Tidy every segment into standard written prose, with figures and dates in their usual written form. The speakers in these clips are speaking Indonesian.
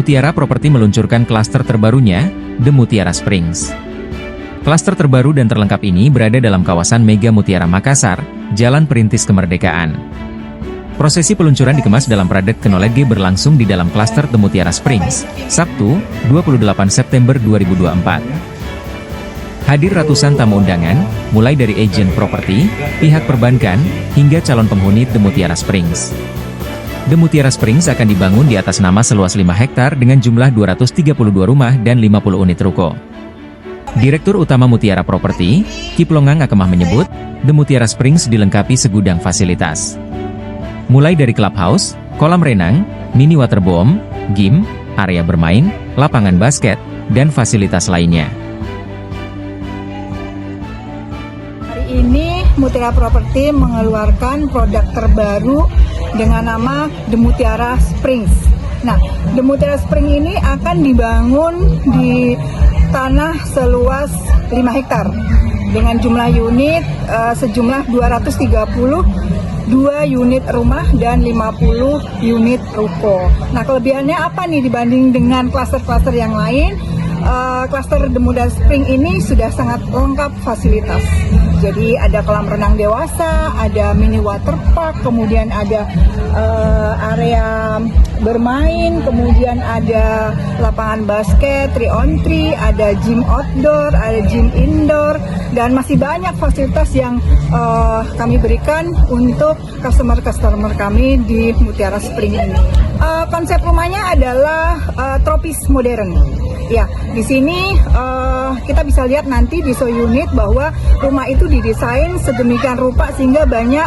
Mutiara Property meluncurkan klaster terbarunya, The Mutiara Springs. Klaster terbaru dan terlengkap ini berada dalam kawasan Mega Mutiara Makassar, Jalan Perintis Kemerdekaan. Prosesi peluncuran dikemas dalam Pradek Kenolege berlangsung di dalam klaster The Mutiara Springs, Sabtu, 28 September 2024. Hadir ratusan tamu undangan, mulai dari agen properti, pihak perbankan, hingga calon penghuni The Mutiara Springs. The Mutiara Springs akan dibangun di atas nama seluas 5 hektar dengan jumlah 232 rumah dan 50 unit ruko. Direktur Utama Mutiara Property, Kiplongang Akemah menyebut, The Mutiara Springs dilengkapi segudang fasilitas. Mulai dari clubhouse, kolam renang, mini waterboom, gym, area bermain, lapangan basket, dan fasilitas lainnya. Hari ini Mutiara Property mengeluarkan produk terbaru dengan nama The Mutiara Springs. Nah, The Mutiara Springs ini akan dibangun di tanah seluas 5 hektar dengan jumlah unit sejumlah 232 unit rumah dan 50 unit ruko. Nah, kelebihannya apa nih dibanding dengan klaster-klaster yang lain? Klaster The Mutiara Springs ini sudah sangat lengkap fasilitas. Jadi ada kolam renang dewasa, ada mini water park, kemudian ada area bermain, kemudian ada lapangan basket 3-on-3, ada gym outdoor, ada gym indoor, dan masih banyak fasilitas yang kami berikan untuk customer-customer kami di Mutiara Springs ini. Konsep rumahnya adalah tropis modern. Ya, di sini kita bisa lihat nanti di show unit bahwa rumah itu didesain sedemikian rupa sehingga banyak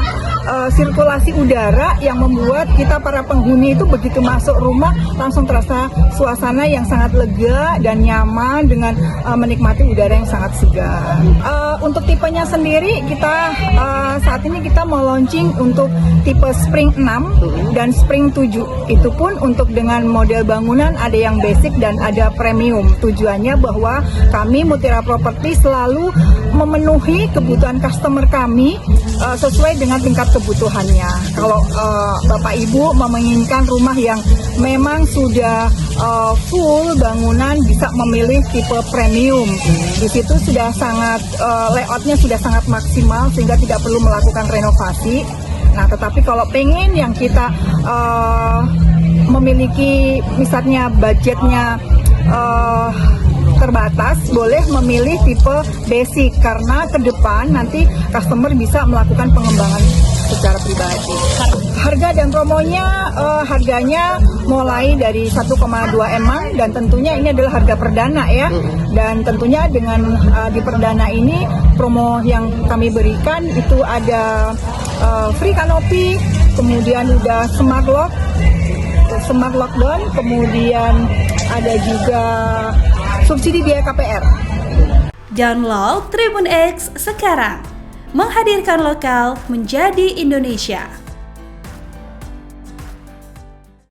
sirkulasi udara yang membuat kita para penghuni itu begitu masuk rumah langsung terasa suasana yang sangat lega dan nyaman dengan menikmati udara yang sangat segar. Untuk tipenya sendiri kita saat ini kita mau launching untuk tipe Spring 6 dan Spring 7. Itu pun untuk dengan model bangunan ada yang basic dan ada premium. Tujuannya bahwa kami Mutiara Property selalu memenuhi kebutuhan customer kami sesuai dengan tingkat kebutuhannya. Kalau Bapak Ibu menginginkan rumah yang memang sudah full bangunan, bisa memilih tipe premium. Di situ sudah sangat layoutnya sudah sangat maksimal sehingga tidak perlu melakukan renovasi. Nah, tetapi kalau pengen yang kita memiliki misalnya budgetnya terbatas, boleh memilih tipe basic karena ke depan nanti customer bisa melakukan pengembangan secara pribadi. Harga dan promonya harganya mulai dari 1,2 M dan tentunya ini adalah harga perdana ya. Dan tentunya dengan di perdana ini promo yang kami berikan itu ada free kanopi, kemudian udah smart lockdown, kemudian ada juga subsidi biaya KPR. Download Tribun X sekarang, menghadirkan lokal menjadi Indonesia.